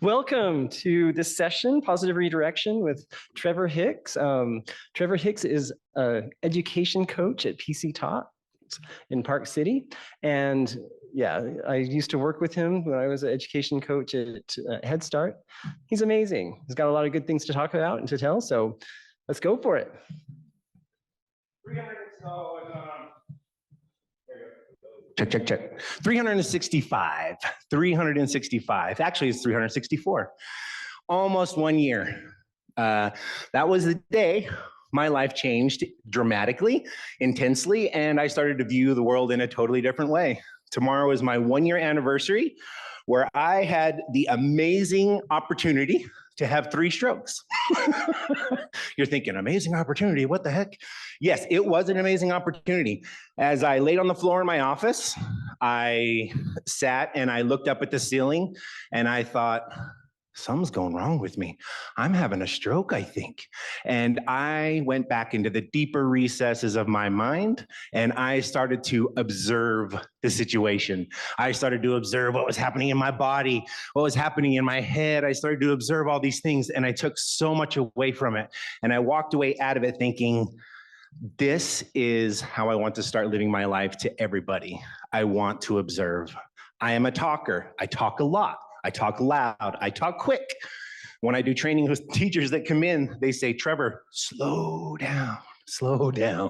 Welcome to this session, Positive Redirection with Trevor Hicks. Trevor Hicks is an education coach at PC Talks in Park City. And yeah, I used to work with him when I was an education coach at Head Start. He's amazing. He's got a lot of good things to talk about and to tell, so let's go for it. Check. 365. Actually, it's 364. Almost 1 year. That was the day my life changed dramatically, intensely, and I started to view the world in a totally different way. Tomorrow is my 1 year anniversary, where I had the amazing opportunity to have 3 strokes. You're thinking, amazing opportunity, what the heck? Yes, it was an amazing opportunity. As I laid on the floor in my office, I sat and I looked up at the ceiling and I thought, something's going wrong with me. I'm having a stroke, I think. And I went back into the deeper recesses of my mind and I started to observe the situation. I started to observe what was happening in my body, what was happening in my head. I started to observe all these things and I took so much away from it. And I walked away out of it thinking, this is how I want to start living my life to everybody. I want to observe. I am a talker. I talk a lot. I talk loud, I talk quick. When I do training with teachers that come in, they say, Trevor, slow down, slow down.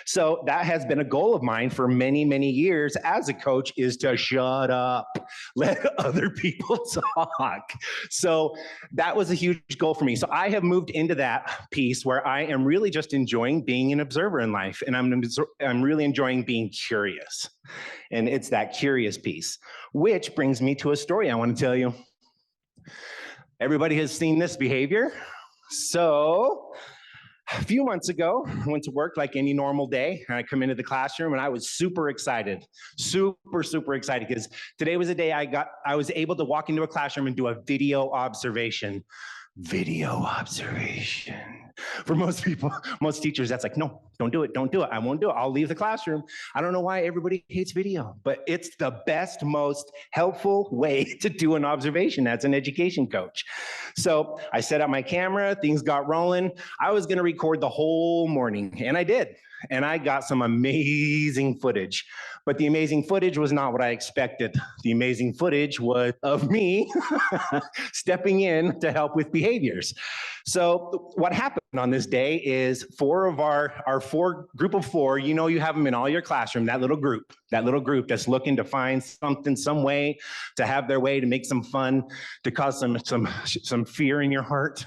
So that has been a goal of mine for many, many years as a coach, is to shut up, let other people talk. So that was a huge goal for me. So I have moved into that piece where I am really just enjoying being an observer in life. And I'm really enjoying being curious. And it's that curious piece, which brings me to a story I want to tell you. Everybody has seen this behavior. So a few months ago, I went to work like any normal day, and I come into the classroom and I was super excited, super excited, because today was the day I was able to walk into a classroom and do a video observation. Video observation. For most people, most teachers, that's like, no, don't do it. I won't do it. I'll leave the classroom. I don't know why everybody hates video, but it's the best, most helpful way to do an observation as an education coach. So I set up my camera, things got rolling. I was gonna record the whole morning, and I did. And I got some amazing footage. But the amazing footage was not what I expected. The amazing footage was of me stepping in to help with behaviors. So what happened on this day is 4 of our group of 4, you know, you have them in all your classroom, that little group that's looking to find something, some way to have their way, to make some fun, to cause some fear in your heart.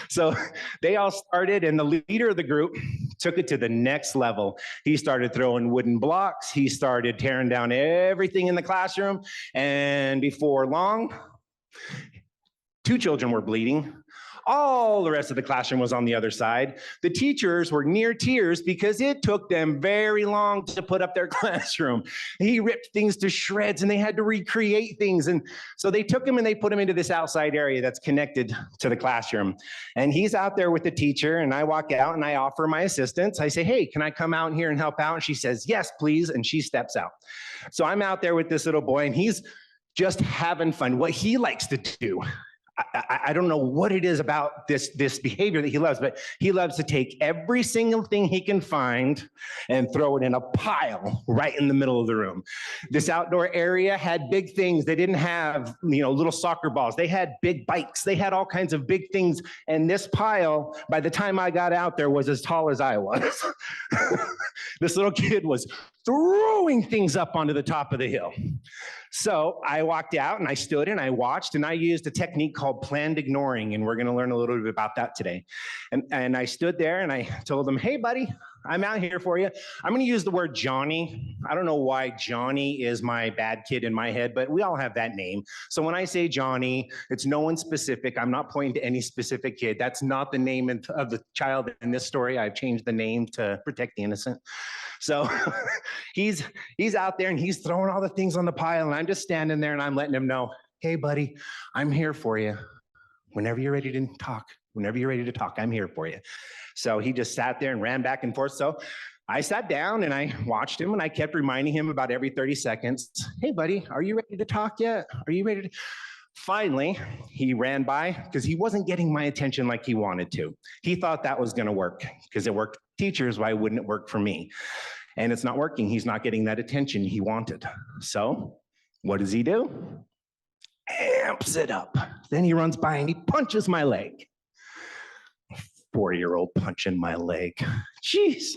So they all started, and the leader of the group took it to the next level. He started throwing wooden blocks. He started tearing down everything in the classroom. And before long, 2 children were bleeding. All the rest of the classroom was on the other side. The teachers were near tears because it took them very long to put up their classroom. He ripped things to shreds and they had to recreate things. And so they took him and they put him into this outside area that's connected to the classroom. And he's out there with the teacher, and I walk out and I offer my assistance. I say, hey, can I come out here and help out? And she says, yes, please. And she steps out. So I'm out there with this little boy and he's just having fun. What he likes to do, I don't know what it is about this behavior that he loves, but he loves to take every single thing he can find and throw it in a pile right in the middle of the room. This outdoor area had big things. They didn't have, you know, little soccer balls. They had big bikes. They had all kinds of big things. And this pile, by the time I got out there, was as tall as I was. This little kid was throwing things up onto the top of the hill. So I walked out and I stood and I watched, and I used a technique called planned ignoring, and we're going to learn a little bit about that today. And I stood there and I told him, hey, buddy, I'm out here for you. I'm going to use the word Johnny. I don't know why Johnny is my bad kid in my head, but we all have that name. So when I say Johnny, it's no one specific. I'm not pointing to any specific kid. That's not the name of the child in this story. I've changed the name to protect the innocent. So he's out there and he's throwing all the things on the pile, and I'm just standing there and I'm letting him know, hey, buddy, I'm here for you. Whenever you're ready to talk, I'm here for you. So he just sat there and ran back and forth. So I sat down and I watched him and I kept reminding him about every 30 seconds, hey, buddy, are you ready to talk yet? Are you ready to? Finally, he ran by because he wasn't getting my attention like he wanted to. He thought that was gonna work because it worked for teachers, why wouldn't it work for me? And it's not working. He's not getting that attention he wanted. So what does he do? Amps it up. Then he runs by and he punches my leg. 4-year-old punching my leg. Jeez,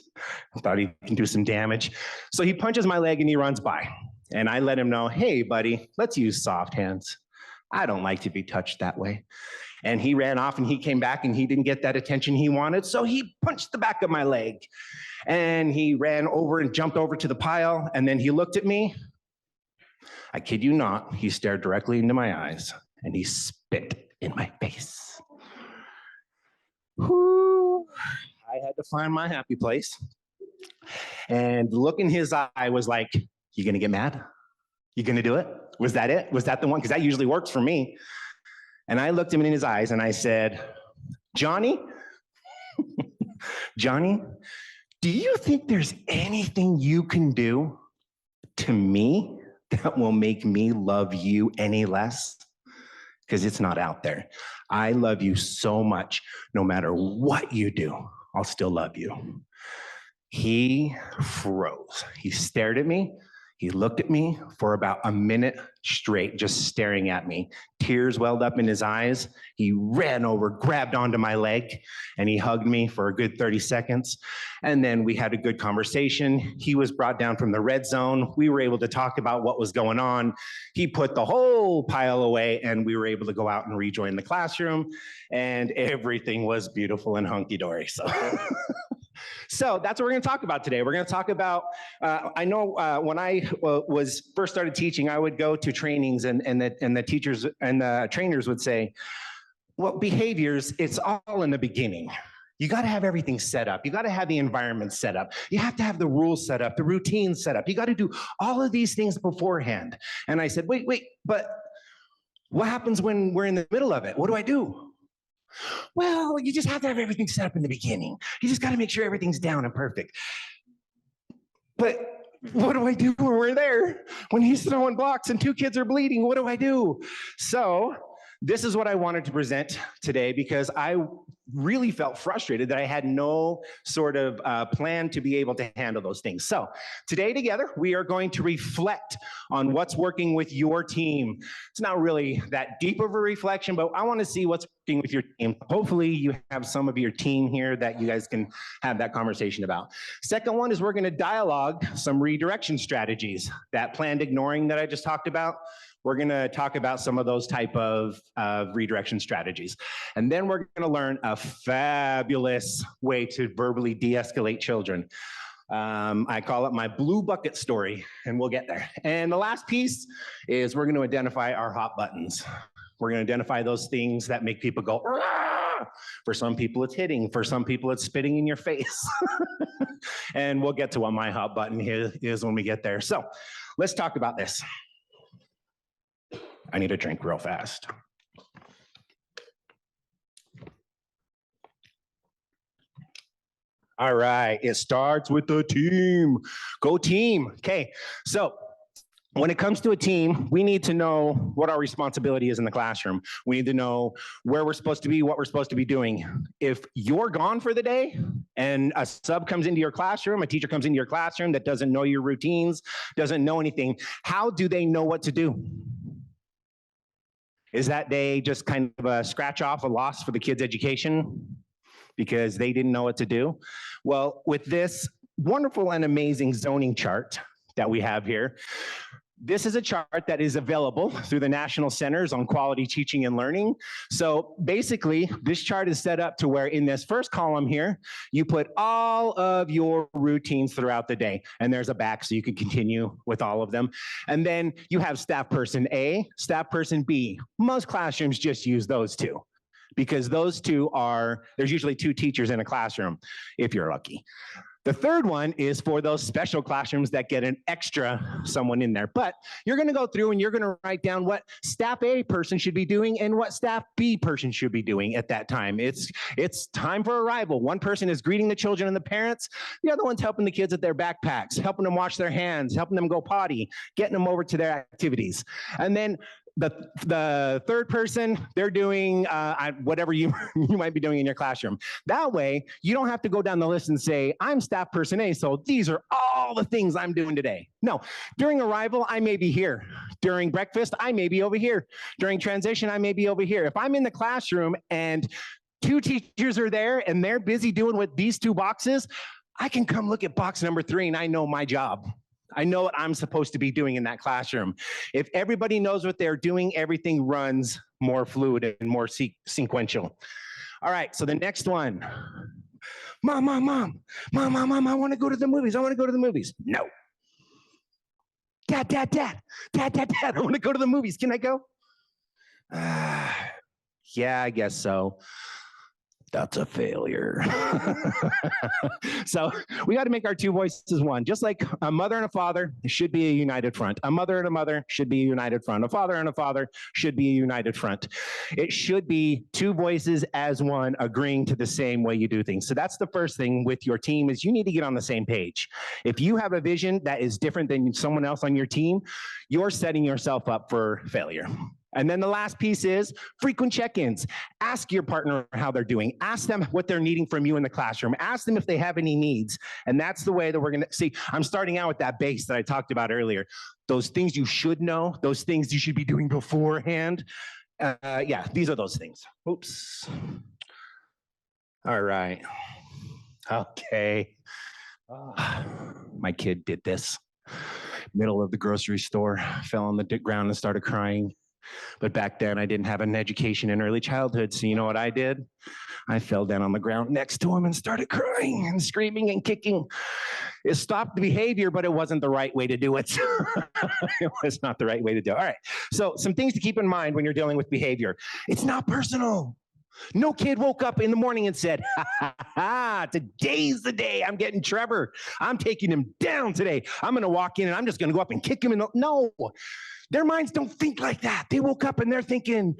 I thought he can do some damage. So he punches my leg and he runs by. And I let him know, hey, buddy, let's use soft hands. I don't like to be touched that way. And he ran off and he came back and he didn't get that attention he wanted. So he punched the back of my leg. And he ran over and jumped over to the pile. And then he looked at me. I kid you not, he stared directly into my eyes and he spit in my face. Whew. I had to find my happy place. And the look in his eye was like, you gonna get mad? You gonna do it? Was that it? Was that the one? Because that usually works for me. And I looked him in his eyes and I said, Johnny, Johnny, do you think there's anything you can do to me that will make me love you any less? Because it's not out there. I love you so much, no matter what you do, I'll still love you. He froze. He stared at me. He looked at me for about a minute straight, just staring at me. Tears welled up in his eyes. He ran over, grabbed onto my leg, and he hugged me for a good 30 seconds. And then we had a good conversation. He was brought down from the red zone. We were able to talk about what was going on. He put the whole pile away, and we were able to go out and rejoin the classroom, and everything was beautiful and hunky-dory. So that's what we're going to talk about today. We're going to talk about, I know when I was first started teaching, I would go to trainings and the teachers and the trainers would say, well, behaviors, it's all in the beginning. You got to have everything set up. You got to have the environment set up. You have to have the rules set up, the routines set up. You got to do all of these things beforehand. And I said, wait, but what happens when we're in the middle of it? What do I do? Well, you just have to have everything set up in the beginning. You just got to make sure everything's down and perfect. But what do I do when we're there? When he's throwing blocks and 2 kids are bleeding, what do I do? So this is what I wanted to present today because I really felt frustrated that I had no sort of plan to be able to handle those things. So today together, we are going to reflect on what's working with your team. It's not really that deep of a reflection, but I want to see what's working with your team. Hopefully you have some of your team here that you guys can have that conversation about. Second one is we're going to dialogue some redirection strategies. That planned ignoring that I just talked about, we're going to talk about some of those type of redirection strategies. And then we're going to learn a fabulous way to verbally de-escalate children. I call it my blue bucket story, and we'll get there. And the last piece is we're going to identify our hot buttons. We're going to identify those things that make people go, "Rah!" For some people it's hitting, for some people it's spitting in your face. And we'll get to what my hot button is when we get there. So let's talk about this. I need a drink real fast. All right, it starts with the team. Go team. Okay, so when it comes to a team, we need to know what our responsibility is in the classroom. We need to know where we're supposed to be, what we're supposed to be doing. If you're gone for the day and a sub comes into your classroom, a teacher comes into your classroom that doesn't know your routines, doesn't know anything, how do they know what to do? Is that day just kind of a scratch off, a loss for the kids' education because they didn't know what to do? Well, with this wonderful and amazing zoning chart that we have here, this is a chart that is available through the National Centers on Quality Teaching and Learning. So basically, this chart is set up to where in this first column here, you put all of your routines throughout the day. And there's a back so you can continue with all of them. And then you have staff person A, staff person B. Most classrooms just use those two because those two are, there's usually 2 teachers in a classroom, if you're lucky. The third one is for those special classrooms that get an extra someone in there. But you're going to go through and you're going to write down what staff A person should be doing and what staff B person should be doing at that time. It's time for arrival. One person is greeting the children and the parents. The other one's helping the kids at their backpacks, helping them wash their hands, helping them go potty, getting them over to their activities. And then the third person, they're doing whatever you might be doing in your classroom. That way, you don't have to go down the list and say, I'm staff person A, so these are all the things I'm doing today. No, during arrival, I may be here. During breakfast, I may be over here. During transition, I may be over here. If I'm in the classroom and 2 teachers are there and they're busy doing with these 2 boxes, I can come look at box number 3 and I know my job. I know what I'm supposed to be doing in that classroom. If everybody knows what they're doing, everything runs more fluid and more sequential. All right, so the next one. Mom, I want to go to the movies. I want to go to the movies. No. Dad, I want to go to the movies. Can I go? Yeah, I guess so. That's a failure. So we got to make our 2 voices one. Just like a mother and a father should be a united front. A mother and a mother should be a united front. A father and a father should be a united front. It should be 2 voices as one, agreeing to the same way you do things. So that's the first thing with your team, is you need to get on the same page. If you have a vision that is different than someone else on your team, you're setting yourself up for failure. And then the last piece is frequent check-ins. Ask your partner how they're doing. Ask them what they're needing from you in the classroom. Ask them if they have any needs. And that's the way that we're gonna see. I'm starting out with that base that I talked about earlier. Those things you should know, those things you should be doing beforehand. Yeah, these are those things. Oops. All right. Okay. My kid did this. Middle of the grocery store, fell on the ground and started crying. But back then, I didn't have an education in early childhood, so you know what I did? I fell down on the ground next to him and started crying and screaming and kicking. It stopped the behavior, but it wasn't the right way to do it. It was not the right way to do it. All right, so some things to keep in mind when you're dealing with behavior. It's not personal. No kid woke up in the morning and said, today's the day I'm getting Trevor. I'm taking him down today. I'm going to walk in and I'm just going to go up and kick him in the... No. Their minds don't think like that. They woke up and they're thinking,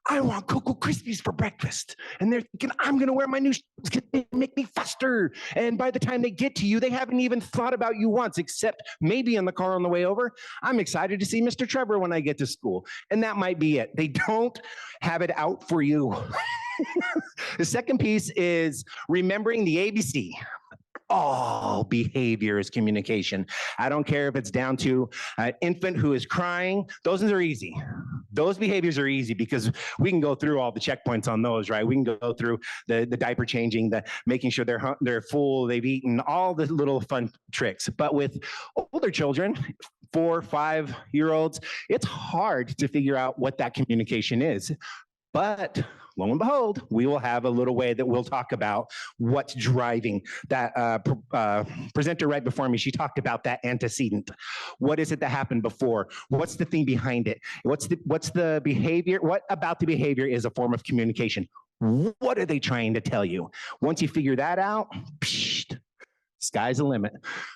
I want Cocoa Krispies for breakfast. And they're thinking, I'm going to wear my new shoes because they make me faster. And by the time they get to you, they haven't even thought about you once, except maybe in the car on the way over. I'm excited to see Mr. Trevor when I get to school. And that might be it. They don't have it out for you. The second piece is remembering the ABC. All behavior is communication. I don't care if it's down to an infant who is crying. Those are easy. Those behaviors are easy because we can go through all the checkpoints on those, right? We can go through the diaper changing, the making sure they're full, they've eaten, all the little fun tricks. But with older children, 4 or 5-year-olds, it's hard to figure out what that communication is. But lo and behold, we will have a little way that we'll talk about what's driving that. Presenter right before me, she talked about that antecedent. What is it that happened before? What's the thing behind it? What's the behavior? What about the behavior is a form of communication? What are they trying to tell you? Once you figure that out, sky's the limit.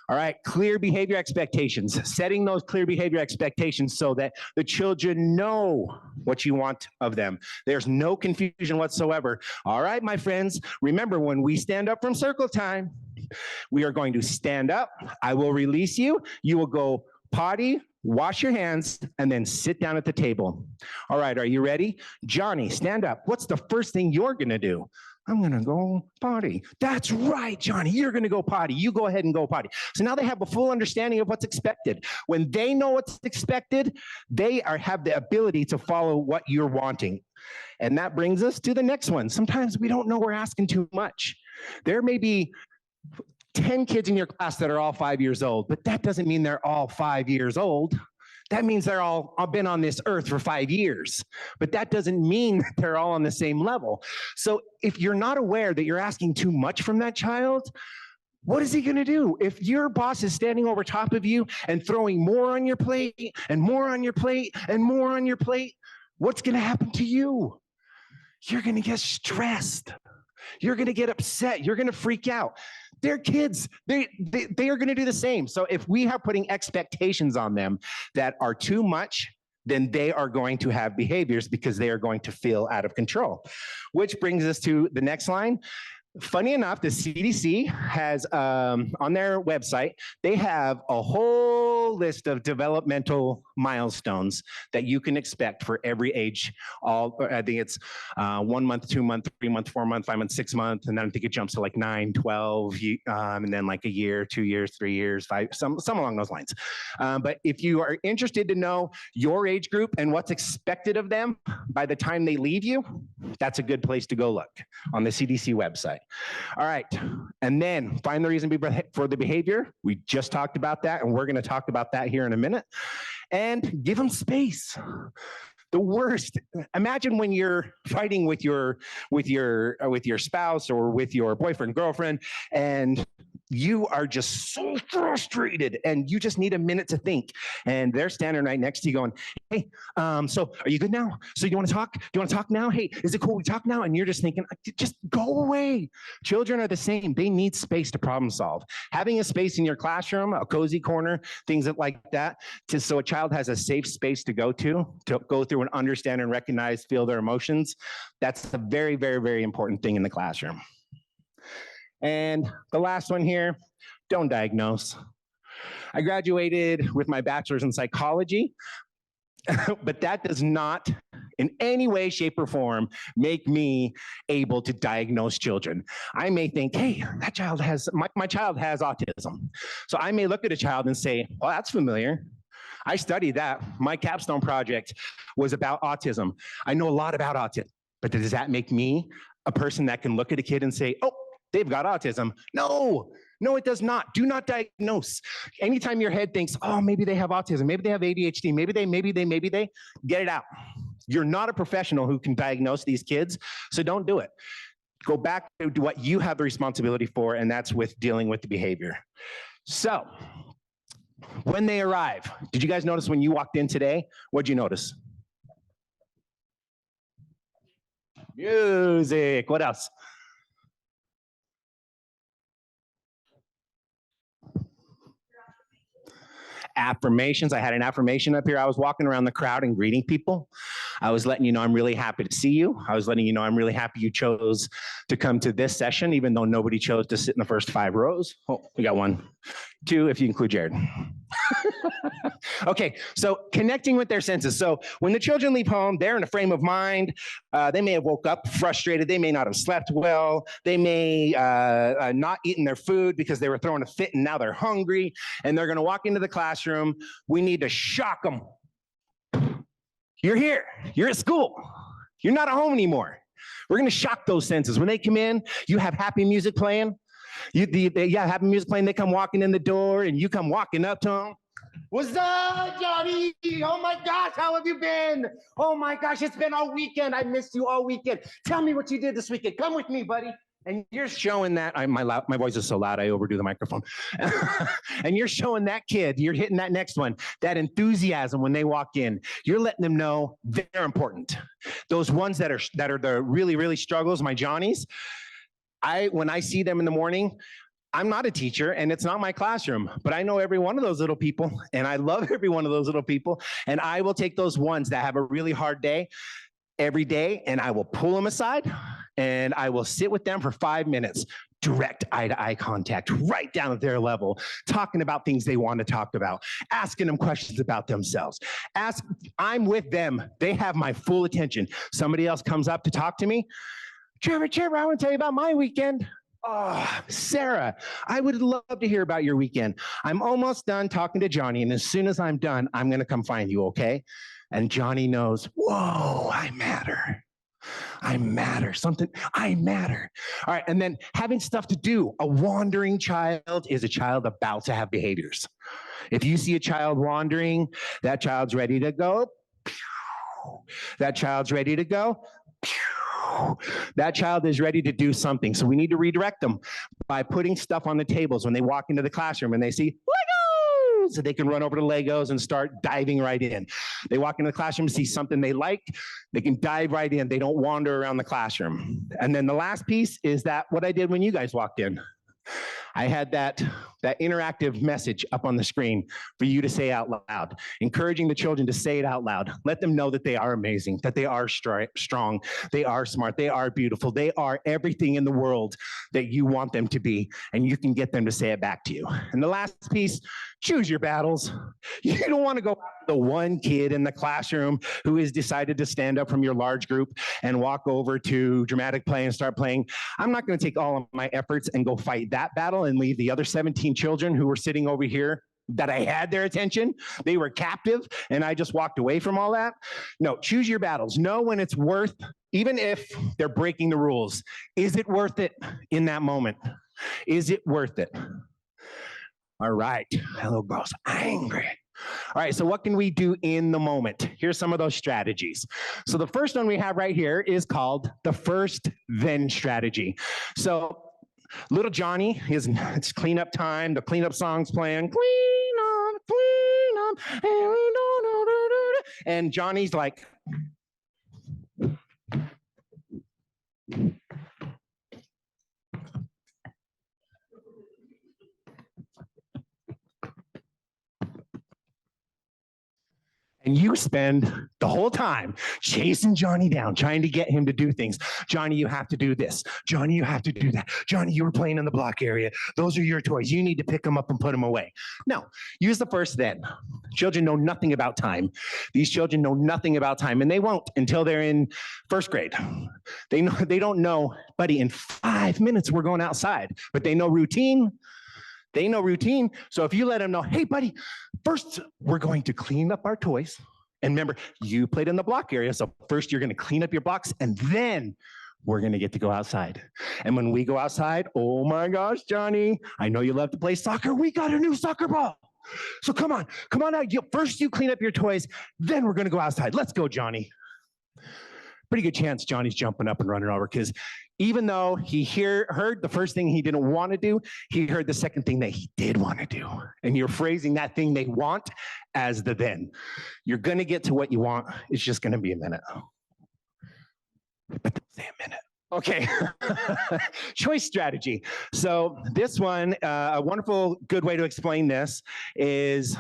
All right, clear behavior expectations. Setting those clear behavior expectations so that the children know what you want of them. There's no confusion whatsoever. All right, my friends, remember when we stand up from circle time, we are going to stand up. I will release you. You will go potty, wash your hands, and then sit down at the table. All right, are you ready? Johnny, stand up. What's the first thing you're gonna do? I'm gonna go potty. That's right, Johnny, you're gonna go potty. You go ahead and go potty. So now they have a full understanding of what's expected. When they know what's expected, they have the ability to follow what you're wanting. And that brings us to the next one. Sometimes we don't know we're asking too much. There may be 10 kids in your class that are all 5 years old, but that doesn't mean they're all 5 years old. That means they're all been on this earth for 5 years, but that doesn't mean that they're all on the same level. So if you're not aware that you're asking too much from that child, what is he gonna do? If your boss is standing over top of you and throwing more on your plate and more on your plate and more on your plate, what's gonna happen to you? You're gonna get stressed. You're gonna get upset. You're gonna freak out. They're kids. They are gonna do the same. So if we are putting expectations on them that are too much, then they are going to have behaviors because they are going to feel out of control. Which brings us to the next line. Funny enough, the CDC has, on their website, they have a whole whole list of developmental milestones that you can expect for every age. I think it's 1 month, 2 month, 3 month, 4 month, 5 month, 6 month, and then I think it jumps to like 9, 12, and then like a year, 2 years, 3 years, 5, some along those lines. But if you are interested to know your age group and what's expected of them by the time they leave you, that's a good place to go look on the CDC website. All right, and then find the reason for the behavior. We just talked about that, and we're going to talk about that here in a minute. And give them space. The worst. Imagine when you're fighting with your spouse or with your boyfriend, girlfriend, and you are just so frustrated and you just need a minute to think. And they're standing right next to you going, hey, so are you good now? So you want to talk? Do you want to talk now? Hey, is it cool we talk now? And you're just thinking, just go away. Children are the same. They need space to problem solve. Having a space in your classroom, a cozy corner, things like that, so a child has a safe space to go through and understand and recognize, feel their emotions. That's a very, very, very important thing in the classroom. And the last one here, don't diagnose. I graduated with my bachelor's in psychology, but that does not in any way, shape, or form make me able to diagnose children. I may think, hey, that child has, my child has autism. So I may look at a child and say, well, that's familiar. I studied that. My capstone project was about autism. I know a lot about autism, but does that make me a person that can look at a kid and say, oh, they've got autism? No, it does not. Do not diagnose. Anytime your head thinks, oh, maybe they have autism, maybe they have ADHD, maybe they, get it out. You're not a professional who can diagnose these kids, so don't do it. Go back to what you have the responsibility for, and that's with dealing with the behavior. So, when they arrive, did you guys notice when you walked in today? What'd you notice? Music. What else? Affirmations. I had an affirmation up here. I was walking around the crowd and greeting people. I was letting you know I'm really happy to see you. I was letting you know I'm really happy you chose to come to this session, even though nobody chose to sit in the first 5 rows. Oh, we got 1, 2, if you include Jared. Okay, so connecting with their senses. So when the children leave home, they're in a frame of mind. They may have woke up frustrated. They may not have slept well. They may not eaten their food because they were throwing a fit and now they're hungry. And they're going to walk into the classroom. We need to shock them. You're here. You're at school. You're not at home anymore. We're going to shock those senses. When they come in, you have happy music playing. Happy music playing. They come walking in the door and you come walking up to them. What's up, Johnny? Oh my gosh, how have you been? Oh my gosh, it's been all weekend. I missed you all weekend. Tell me what you did this weekend. Come with me, buddy. And you're showing that, my voice is so loud, I overdo the microphone. And you're showing that kid, you're hitting that next one, that enthusiasm when they walk in. You're letting them know they're important. Those ones that are the really, really struggles, my Johnnies, when I see them in the morning, I'm not a teacher and it's not my classroom, but I know every one of those little people and I love every one of those little people. And I will take those ones that have a really hard day every day and I will pull them aside and I will sit with them for 5 minutes, direct eye-to-eye contact, right down at their level, talking about things they want to talk about, asking them questions about themselves. I'm with them. They have my full attention. Somebody else comes up to talk to me. Trevor, I want to tell you about my weekend. Oh, Sarah, I would love to hear about your weekend. I'm almost done talking to Johnny, and as soon as I'm done, I'm going to come find you, okay? And Johnny knows, whoa, I matter. I matter. I matter. All right, and then having stuff to do. A wandering child is a child about to have behaviors. If you see a child wandering, that child's ready to go. That child's ready to go. That child is ready to do something. So we need to redirect them by putting stuff on the tables when they walk into the classroom and they see Legos, so they can run over to Legos and start diving right in. They walk into the classroom, see something they like, they can dive right in. They don't wander around the classroom. And then the last piece is that what I did when you guys walked in. I had that interactive message up on the screen for you to say out loud, encouraging the children to say it out loud. Let them know that they are amazing, that they are strong, they are smart, they are beautiful, they are everything in the world that you want them to be, and you can get them to say it back to you. And the last piece, choose your battles. You don't want to go after the one kid in the classroom who has decided to stand up from your large group and walk over to dramatic play and start playing. I'm not going to take all of my efforts and go fight that battle and leave the other 17 children who were sitting over here that I had their attention. They were captive, and I just walked away from all that. No, choose your battles. Know when it's worth, even if they're breaking the rules. Is it worth it in that moment? Is it worth it? All right, hello girl's angry. All right, so what can we do in the moment? Here's some of those strategies. So the first one we have right here is called the first then strategy. So little Johnny, it's cleanup time, the cleanup song's playing, clean up, and Johnny's like, and you spend the whole time chasing Johnny down, trying to get him to do things. Johnny, you have to do this. Johnny, you have to do that. Johnny, you were playing in the block area. Those are your toys. You need to pick them up and put them away. No, use the first then. Children know nothing about time. These children know nothing about time, and they won't until they're in first grade. They don't know, buddy, in 5 minutes we're going outside, but they know routine. They know routine. So if you let them know, hey, buddy, first we're going to clean up our toys. And remember, you played in the block area. So first you're going to clean up your blocks, and then we're going to get to go outside. And when we go outside, oh my gosh, Johnny, I know you love to play soccer. We got a new soccer ball. So come on out. First you clean up your toys, then we're going to go outside. Let's go, Johnny. Pretty good chance Johnny's jumping up and running over, because even though he heard the first thing he didn't want to do, he heard the second thing that he did want to do. And you're phrasing that thing they want as the then. You're going to get to what you want. It's just going to be a minute. But don't say a minute. Okay, choice strategy. So this one, a wonderful, good way to explain this is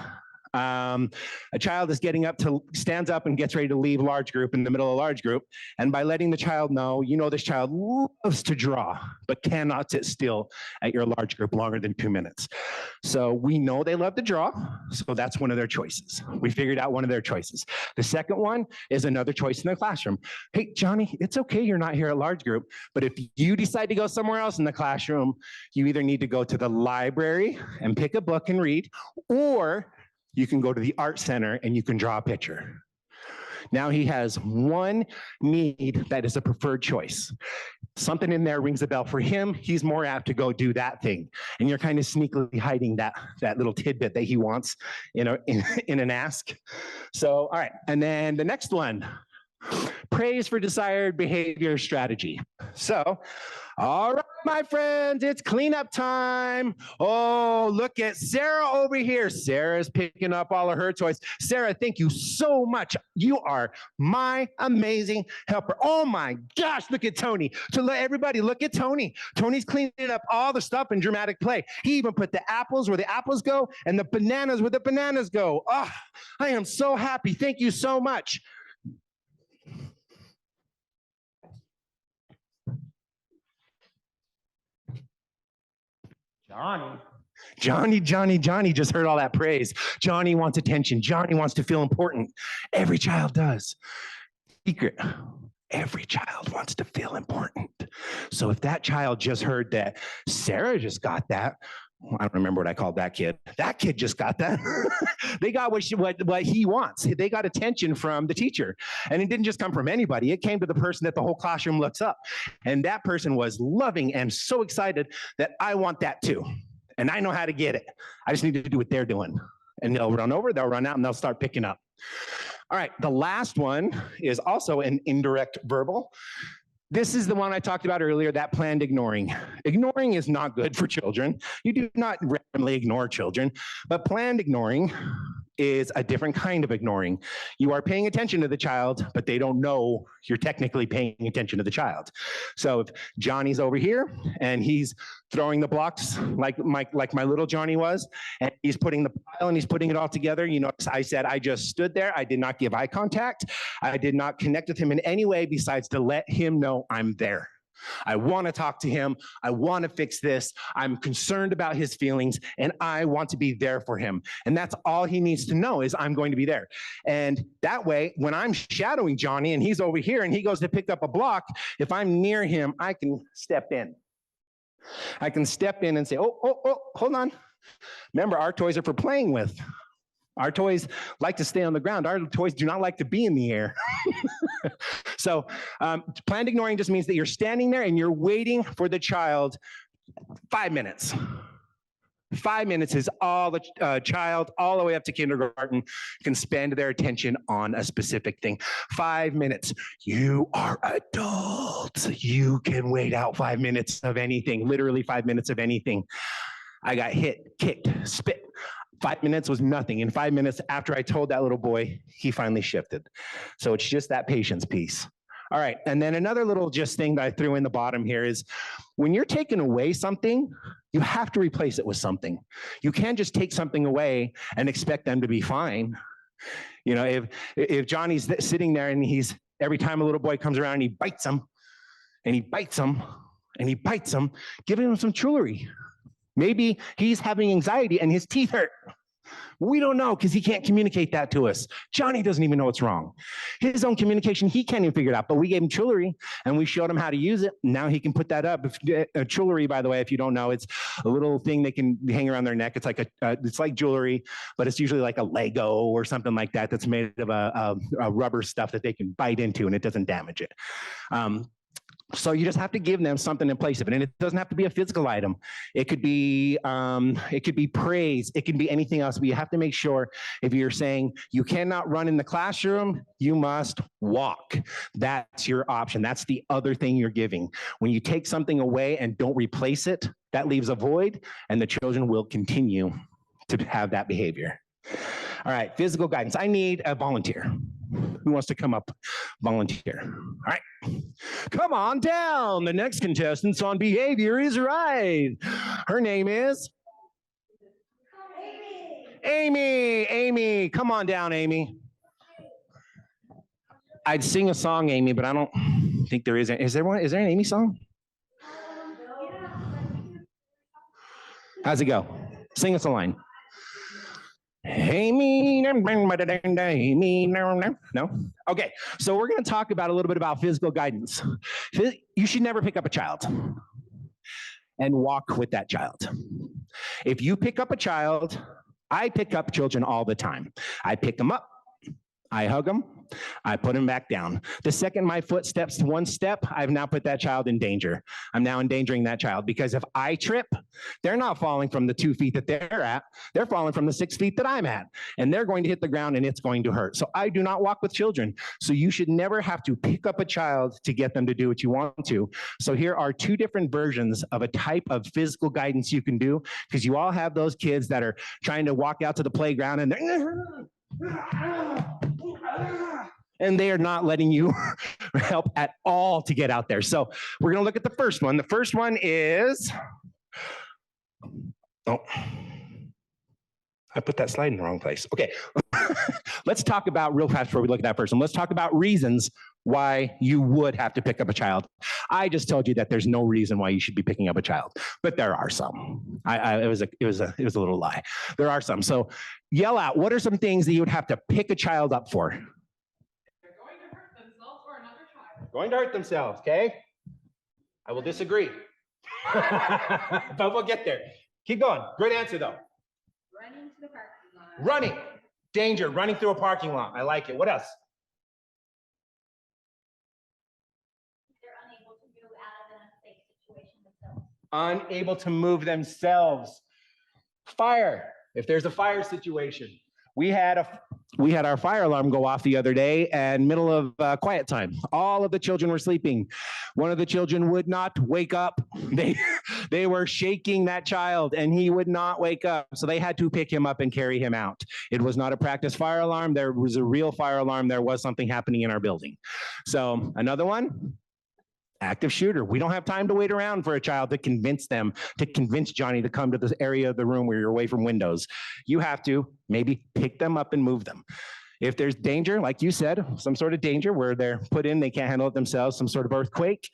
a child is stands up and gets ready to leave large group in the middle of large group. And by letting the child know, this child loves to draw, but cannot sit still at your large group longer than 2 minutes. So we know they love to draw. So that's one of their choices. We figured out one of their choices. The second one is another choice in the classroom. Hey, Johnny, it's okay you're not here at large group, but if you decide to go somewhere else in the classroom, you either need to go to the library and pick a book and read, or you can go to the art center and you can draw a picture. Now he has one need that is a preferred choice. Something in there rings a bell for him. He's more apt to go do that thing. And you're kind of sneakily hiding that little tidbit that he wants in an ask. So, all right. And then the next one, praise for desired behavior strategy. So, all right, my friends, it's cleanup time. Oh, look at Sarah over here. Sarah's picking up all of her toys. Sarah, thank you so much. You are my amazing helper. Oh my gosh, look at Tony. To let everybody look at Tony. Tony's cleaning up all the stuff in dramatic play. He even put the apples where the apples go and the bananas where the bananas go. Oh, I am so happy. Thank you so much. Johnny just heard all that praise. Johnny wants attention. Johnny wants to feel important. Every child does. Secret. Every child wants to feel important. So if that child just heard that Sarah just got that, I don't remember what I called that kid. That kid just got that. They got what he wants. They got attention from the teacher. And it didn't just come from anybody. It came to the person that the whole classroom looks up. And that person was loving and so excited that I want that too. And I know how to get it. I just need to do what they're doing. And they'll run over, they'll run out, and they'll start picking up. All right, the last one is also an indirect verbal. This is the one I talked about earlier, that planned ignoring. Ignoring is not good for children. You do not randomly ignore children, but planned ignoring is a different kind of ignoring. You are paying attention to the child, but they don't know you're technically paying attention to the child. So if Johnny's over here and he's throwing the blocks like my little Johnny was, and he's putting the pile and he's putting it all together, you notice I said I just stood there. I did not give eye contact. I did not connect with him in any way besides to let him know I'm there. I want to talk to him. I want to fix this. I'm concerned about his feelings, and I want to be there for him. And that's all he needs to know is I'm going to be there. And that way, when I'm shadowing Johnny and he's over here and he goes to pick up a block, if I'm near him, I can step in. I can step in and say, oh, hold on. Remember, our toys are for playing with. Our toys like to stay on the ground. Our toys do not like to be in the air. So planned ignoring just means that you're standing there and you're waiting for the child 5 minutes. 5 minutes is all the child, all the way up to kindergarten, can spend their attention on a specific thing. 5 minutes. You are adults. You can wait out 5 minutes of anything, literally 5 minutes of anything. I got hit, kicked, spit. 5 minutes was nothing. In 5 minutes after I told that little boy, he finally shifted. So it's just that patience piece. All right, and then another little just thing that I threw in the bottom here is when you're taking away something, you have to replace it with something. You can't just take something away and expect them to be fine. You know, if Johnny's sitting there and he's, every time a little boy comes around and he bites him, and he bites him, and he bites him, give him some jewelry. Maybe he's having anxiety and his teeth hurt. We don't know because he can't communicate that to us. Johnny doesn't even know what's wrong. His own communication, he can't even figure it out, but we gave him jewelry and we showed him how to use it. Now he can put that up. Jewelry, by the way, if you don't know, it's a little thing they can hang around their neck. It's like it's like jewelry, but it's usually like a Lego or something like that that's made of a rubber stuff that they can bite into and it doesn't damage it. So you just have to give them something in place of it, and it doesn't have to be a physical item. It could be praise. It can be anything else. But you have to make sure if you're saying you cannot run in the classroom, you must walk. That's your option. That's the other thing you're giving. When you take something away and don't replace it, that leaves a void, and the children will continue to have that behavior. All right, physical guidance. I need a volunteer. Who wants to come up, volunteer? All right, come on down. The next contestant on behavior is right. Her name is? Amy, come on down, Amy. I'd sing a song, Amy, but I don't think there is. Is there one? Is there an Amy song? How's it go? Sing us a line. Amy, no? Okay, so we're going to talk about a little bit about physical guidance. You should never pick up a child and walk with that child. If you pick up a child, I pick up children all the time. I pick them up, I hug them, I put them back down. The second my foot steps one step, I've now put that child in danger. I'm now endangering that child because if I trip, they're not falling from the 2 feet that they're at. They're falling from the 6 feet that I'm at, and they're going to hit the ground and it's going to hurt. So I do not walk with children. So you should never have to pick up a child to get them to do what you want to. So here are two different versions of a type of physical guidance you can do, because you all have those kids that are trying to walk out to the playground and they are not letting you help at all to get out there. So we're going to look at the first one. The first one is, oh, I put that slide in the wrong place. Okay, let's talk about real fast before we look at that first one. Let's talk about reasons why you would have to pick up a child. I just told you that there's no reason why you should be picking up a child, but there are some. It was a little lie. There are some. So yell out. What are some things that you would have to pick a child up for? They're going to hurt themselves or another child. Going to hurt themselves. Okay. I will disagree, but we'll get there. Keep going. Great answer though. Running to the parking lot. Running. Danger. Running through a parking lot. I like it. What else? Unable to move themselves. Fire, if there's a fire situation. We had our fire alarm go off the other day, and middle of quiet time. All of the children were sleeping. One of the children would not wake up. They were shaking that child, and he would not wake up. So they had to pick him up and carry him out. It was not a practice fire alarm. There was a real fire alarm. There was something happening in our building. So another one. Active shooter. We don't have time to wait around for a child to convince Johnny to come to this area of the room where you're away from windows. You have to maybe pick them up and move them. If there's danger, like you said, some sort of danger where they're put in, they can't handle it themselves, some sort of earthquake,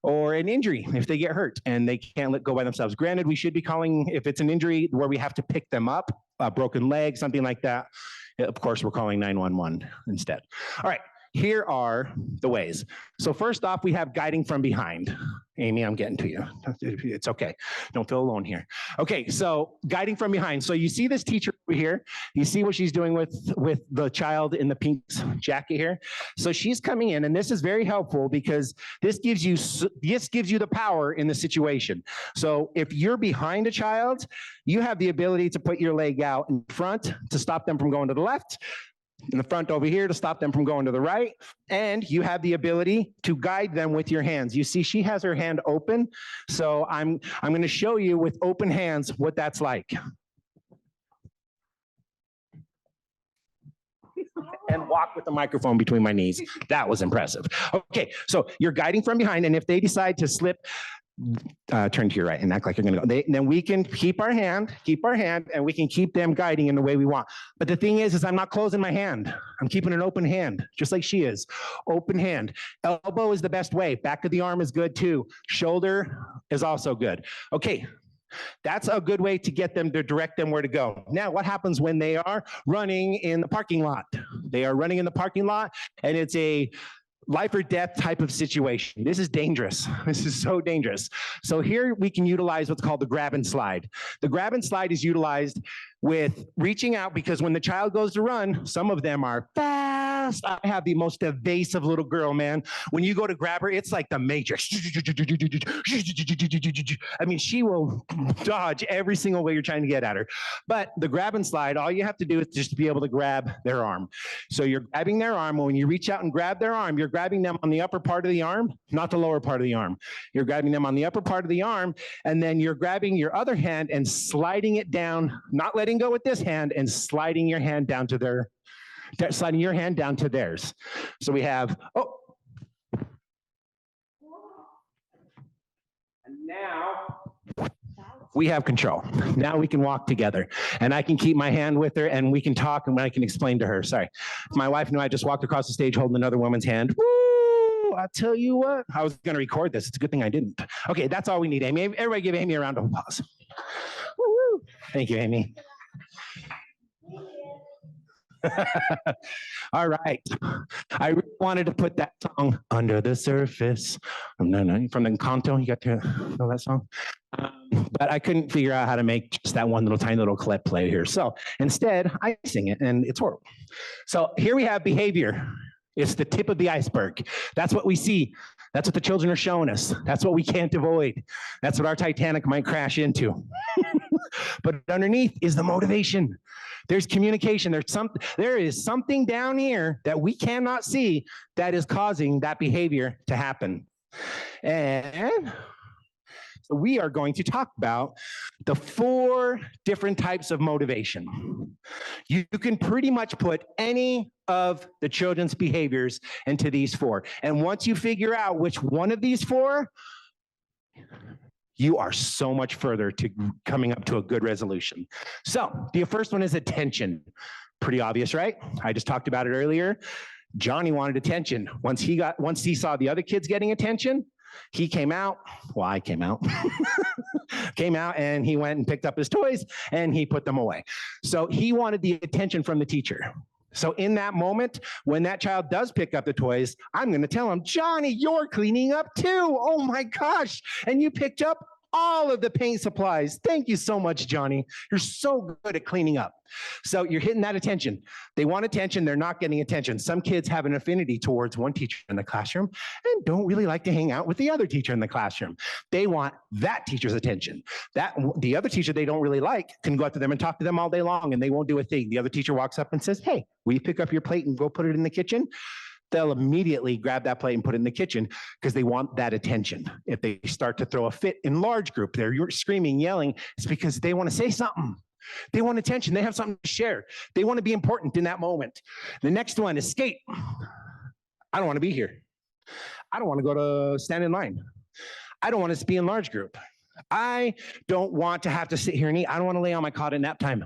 or an injury if they get hurt and they can't let go by themselves. Granted, we should be calling, if it's an injury where we have to pick them up, a broken leg, something like that, of course, we're calling 911 instead. All right. Here are the ways. So first off, we have guiding from behind. Amy, I'm getting to you. It's okay. Don't feel alone here. Okay, so guiding from behind. So you see this teacher over here. You see what she's doing with the child in the pink jacket here. So she's coming in, and this is very helpful because this gives you the power in the situation. So if you're behind a child, you have the ability to put your leg out in front to stop them from going to the left, in the front over here to stop them from going to the right, and you have the ability to guide them with your hands. You see, she has her hand open, so I'm going to show you with open hands what that's like. And walk with the microphone between my knees. That was impressive. Okay, so you're guiding from behind, and if they decide to slip, turn to your right and act like you're gonna go. Then we can keep our hand, and we can keep them guiding in the way we want. But the thing is I'm not closing my hand. I'm keeping an open hand, just like she is. Open hand. Elbow is the best way. Back of the arm is good too. Shoulder is also good. Okay. That's a good way to get them, to direct them where to go. Now, what happens when they are running in the parking lot? They are running in the parking lot, and it's a life or death type of situation. This is dangerous. This is so dangerous. So here we can utilize what's called the grab and slide. The grab and slide is utilized with reaching out, because when the child goes to run, some of them are fast. I have the most evasive little girl, man. When you go to grab her, it's like the Matrix. I mean, she will dodge every single way you're trying to get at her. But the grab and slide, all you have to do is just be able to grab their arm. So you're grabbing their arm. When you reach out and grab their arm, you're grabbing them on the upper part of the arm, not the lower part of the arm. You're grabbing them on the upper part of the arm, and then you're grabbing your other hand and sliding it down, not letting go with this hand, and sliding your hand down to theirs. So we have, and now we have control. Now we can walk together, and I can keep my hand with her, and we can talk, and I can explain to her. Sorry, my wife knew I just walked across the stage holding another woman's hand. Woo! I tell you what, I was going to record this. It's a good thing I didn't. Okay, that's all we need, Amy. Everybody give Amy a round of applause. Woo! Thank you, Amy. All right. I really wanted to put that song, Under the Surface, from the Encanto. You got to know that song? But I couldn't figure out how to make just that one little tiny little clip play here. So instead, I sing it, and it's horrible. So here we have behavior. It's the tip of the iceberg. That's what we see. That's what the children are showing us. That's what we can't avoid. That's what our Titanic might crash into. But underneath is the motivation. There's communication. There is something down here that we cannot see that is causing that behavior to happen. And so we are going to talk about the 4 different types of motivation. You can pretty much put any of the children's behaviors into these 4. And once you figure out which one of these 4, you are so much further to coming up to a good resolution. So the first one is attention. Pretty obvious, right? I just talked about it earlier. Johnny wanted attention. Once he saw the other kids getting attention, he came out. Well, I came out. Came out, and he went and picked up his toys, and he put them away. So he wanted the attention from the teacher. So in that moment, when that child does pick up the toys, I'm going to tell him, Johnny, you're cleaning up too. Oh my gosh. And you picked up all of the paint supplies. Thank you so much, Johnny. You're so good at cleaning up. So you're hitting that attention. They want attention, they're not getting attention. Some kids have an affinity towards one teacher in the classroom and don't really like to hang out with the other teacher in the classroom. They want that teacher's attention. The other teacher they don't really like can go up to them and talk to them all day long and they won't do a thing. The other teacher walks up and says, hey, will you pick up your plate and go put it in the kitchen? They'll immediately grab that plate and put it in the kitchen because they want that attention. If they start to throw a fit in large group, they're screaming, yelling, it's because they want to say something. They want attention. They have something to share. They want to be important in that moment. The next one, escape. I don't want to be here. I don't want to go to stand in line. I don't want to be in large group. I don't want to have to sit here and eat. I don't want to lay on my cot at nap time.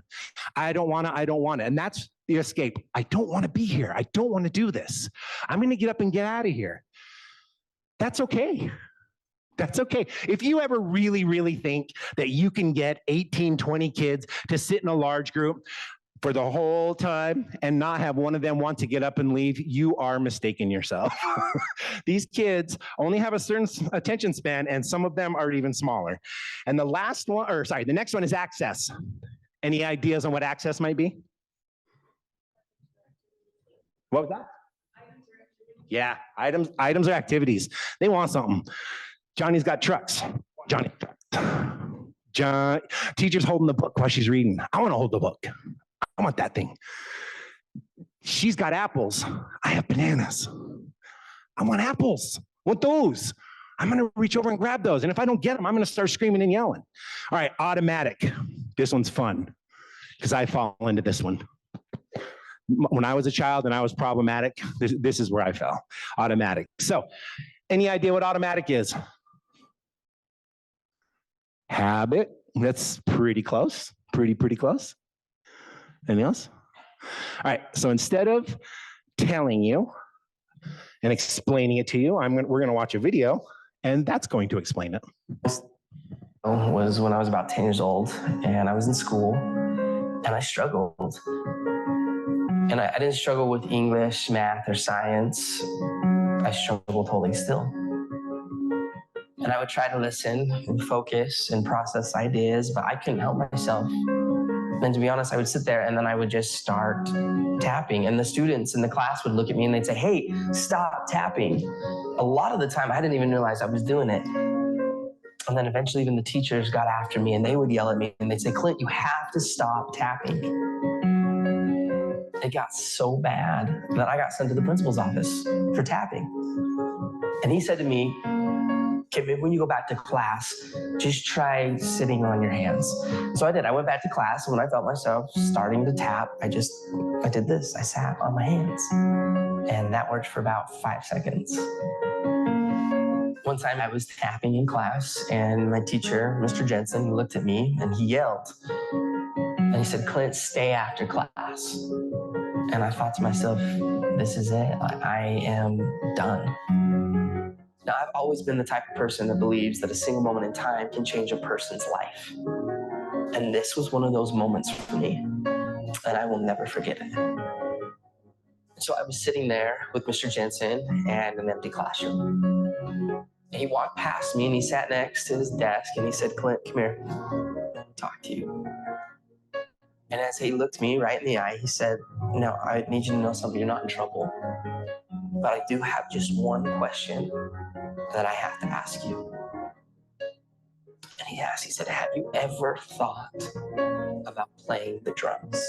I don't want to. And that's the escape. I don't want to be here. I don't want to do this. I'm going to get up and get out of here. That's okay. That's okay. If you ever really, really think that you can get 18, 20 kids to sit in a large group for the whole time and not have one of them want to get up and leave, you are mistaking yourself. These kids only have a certain attention span, and some of them are even smaller. And the next one is access. Any ideas on what access might be? What was that? Yeah, items or activities. They want something. Johnny's got trucks. Teacher's holding the book while she's reading. I want to hold the book. I want that thing. She's got apples. I have bananas. I want apples. I want those. I'm going to reach over and grab those. And if I don't get them, I'm going to start screaming and yelling. All right, automatic. This one's fun because I fall into this one. When I was a child and I was problematic, this is where I fell. Automatic. So, any idea what automatic is? Habit. That's pretty close. Pretty close. Anything else? All right, so instead of telling you and explaining it to you, we're going to watch a video, and that's going to explain it. Was when I was about 10 years old, and I was in school, and I struggled. And I didn't struggle with English, math, or science. I struggled holding still. And I would try to listen and focus and process ideas, but I couldn't help myself. And to be honest, I would sit there and then I would just start tapping. And the students in the class would look at me and they'd say, hey, stop tapping. A lot of the time, I didn't even realize I was doing it. And then eventually even the teachers got after me and they would yell at me and they'd say, Clint, you have to stop tapping. It got so bad that I got sent to the principal's office for tapping. And he said to me, okay, maybe when you go back to class, just try sitting on your hands. So I did. I went back to class, and when I felt myself starting to tap, I did this. I sat on my hands. And that worked for about 5 seconds. One time I was tapping in class, and my teacher, Mr. Jensen, he looked at me, and he yelled. And he said, Clint, stay after class. And I thought to myself, this is it. I am done. Now, I've always been the type of person that believes that a single moment in time can change a person's life. And this was one of those moments for me, and I will never forget it. So I was sitting there with Mr. Jensen and an empty classroom. And he walked past me and he sat next to his desk and he said, Clint, come here. Let me talk to you. And as he looked me right in the eye, he said, no, I need you to know something. You're not in trouble. But I do have just one question that I have to ask you. And he asked, he said, have you ever thought about playing the drums?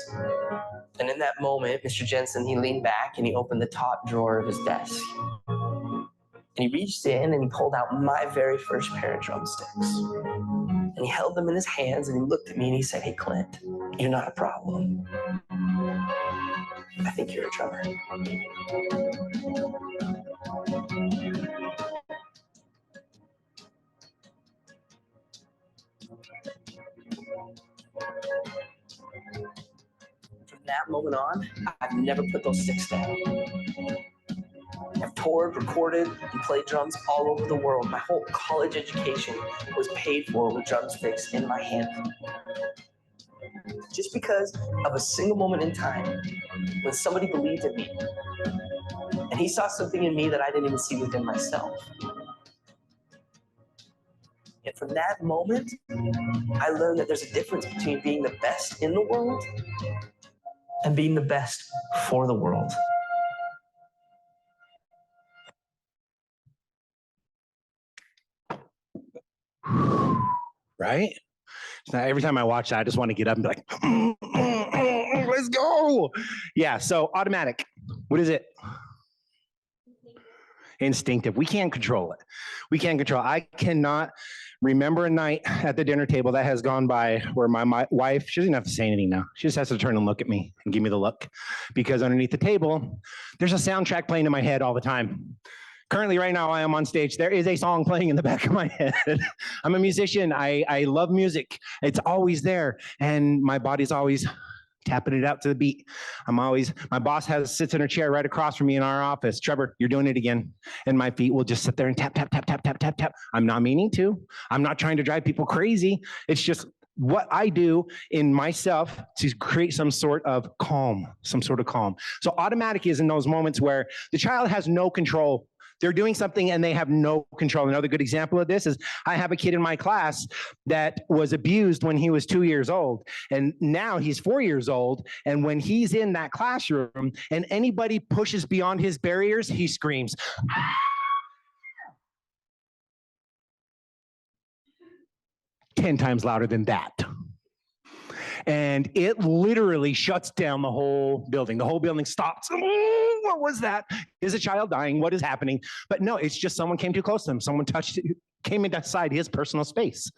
And in that moment, Mr. Jensen, he leaned back and he opened the top drawer of his desk. And he reached in and he pulled out my very first pair of drumsticks. And he held them in his hands and he looked at me and he said, hey, Clint, you're not a problem. I think you're a drummer. From that moment on, I've never put those sticks down. I've toured, recorded, and played drums all over the world. My whole college education was paid for with drumsticks in my hand. Just because of a single moment in time when somebody believed in me. And he saw something in me that I didn't even see within myself. And from that moment, I learned that there's a difference between being the best in the world and being the best for the world. Right? So every time I watch that, I just want to get up and be like, let's go. Yeah, so automatic. What is it? Instinctive. We can't control it. We can't control it. I cannot remember a night at the dinner table that has gone by where my wife, she doesn't have to say anything now. She just has to turn and look at me and give me the look, because underneath the table, there's a soundtrack playing in my head all the time. Currently, right now, I am on stage. There is a song playing in the back of my head. I'm a musician. I love music. It's always there. And my body's always tapping it out to the beat. My boss sits in her chair right across from me in our office. Trevor, you're doing it again. And my feet will just sit there and tap, tap, tap, tap, tap, tap, tap. I'm not meaning to. I'm not trying to drive people crazy. It's just what I do in myself to create some sort of calm. So automatic is in those moments where the child has no control. They're doing something and they have no control. Another good example of this is I have a kid in my class that was abused when he was 2 years old. And now he's 4 years old. And when he's in that classroom and anybody pushes beyond his barriers, he screams. 10 times louder than that. And it literally shuts down the whole building. The whole building stops. What was that? Is a child dying? What is happening? But no, it's just someone came too close to him. Someone came inside his personal space.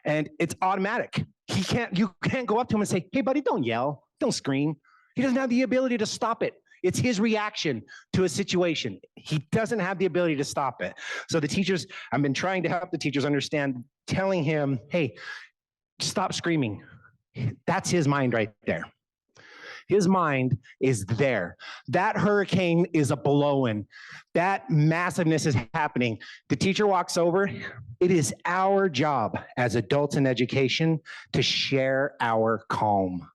And it's automatic. You can't go up to him and say, hey, buddy, don't yell. Don't scream. He doesn't have the ability to stop it. It's his reaction to a situation. He doesn't have the ability to stop it. So I've been trying to help the teachers understand, telling him, hey, stop screaming. That's his mind right there. His mind is there. That hurricane is a blowing. That massiveness is happening. The teacher walks over. It is our job as adults in education to share our calm.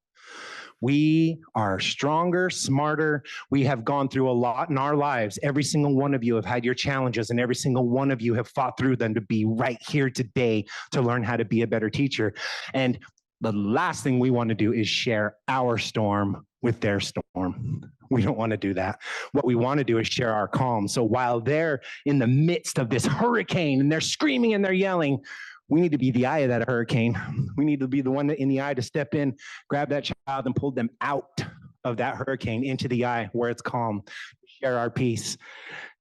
We are stronger, smarter. We have gone through a lot in our lives. Every single one of you have had your challenges, and every single one of you have fought through them to be right here today to learn how to be a better teacher. And the last thing we want to do is share our storm with their storm. We don't want to do that. What we want to do is share our calm. So while they're in the midst of this hurricane and they're screaming and they're yelling, we need to be the eye of that hurricane. We need to be the one in the eye to step in, grab that child and pull them out of that hurricane into the eye where it's calm, share our peace.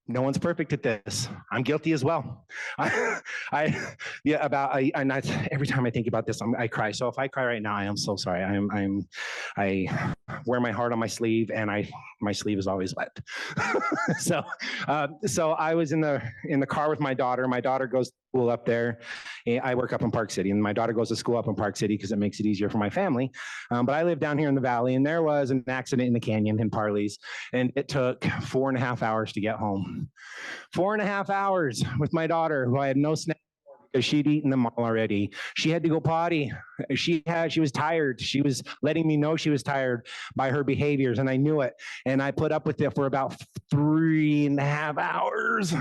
No one's perfect at this. I'm guilty as well. Every time I think about this, I cry. So if I cry right now, I am so sorry. I wear my heart on my sleeve, and my sleeve is always wet. So I was in the car with my daughter. My daughter goes to school up there. I work up in Park City, and my daughter goes to school up in Park City because it makes it easier for my family. But I live down here in the valley, and there was an accident in the canyon in Parley's, and it took 4.5 hours to get home. 4.5 hours with my daughter, who I had no snacks for because she'd eaten them all already. She had to go potty. She was tired. She was letting me know she was tired by her behaviors, and I knew it. And I put up with it for about 3.5 hours.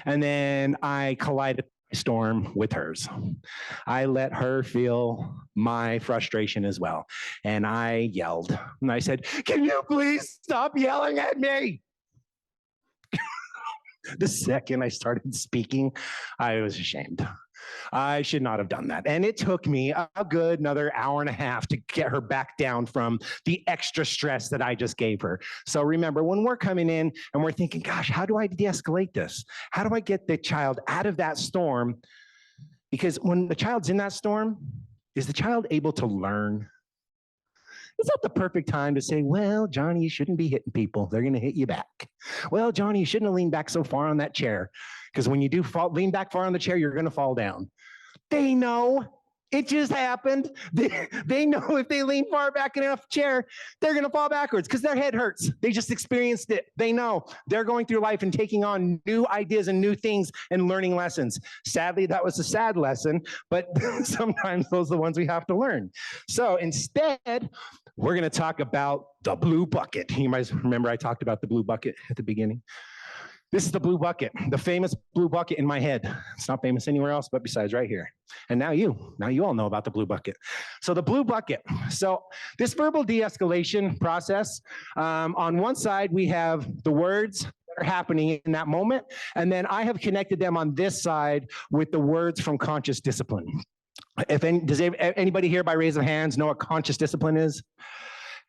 And then I collided my storm with hers. I let her feel my frustration as well. And I yelled. And I said, "Can you please stop yelling at me?" The second I started speaking, I was ashamed. I should not have done that. And it took me a good another hour and a half to get her back down from the extra stress that I just gave her. So remember, when we're coming in and we're thinking, gosh, how do I de-escalate this? How do I get the child out of that storm? Because when the child's in that storm, is the child able to learn? It's not the perfect time to say, well, Johnny, you shouldn't be hitting people. They're going to hit you back. Well, Johnny, you shouldn't have leaned back so far on that chair, because when you do lean back far on the chair, you're going to fall down. They know. It just happened. They know if they lean far back in enough chair, they're going to fall backwards because their head hurts. They just experienced it. They know. They're going through life and taking on new ideas and new things and learning lessons. Sadly, that was a sad lesson, but sometimes those are the ones we have to learn. So instead, we're going to talk about the blue bucket. You might remember I talked about the blue bucket at the beginning. This is the blue bucket, the famous blue bucket in my head. It's not famous anywhere else, but besides right here. And now you all know about the blue bucket. So the blue bucket. So this verbal de-escalation process, on one side, we have the words that are happening in that moment. And then I have connected them on this side with the words from conscious discipline. Does anybody here by raise of hands know what conscious discipline is?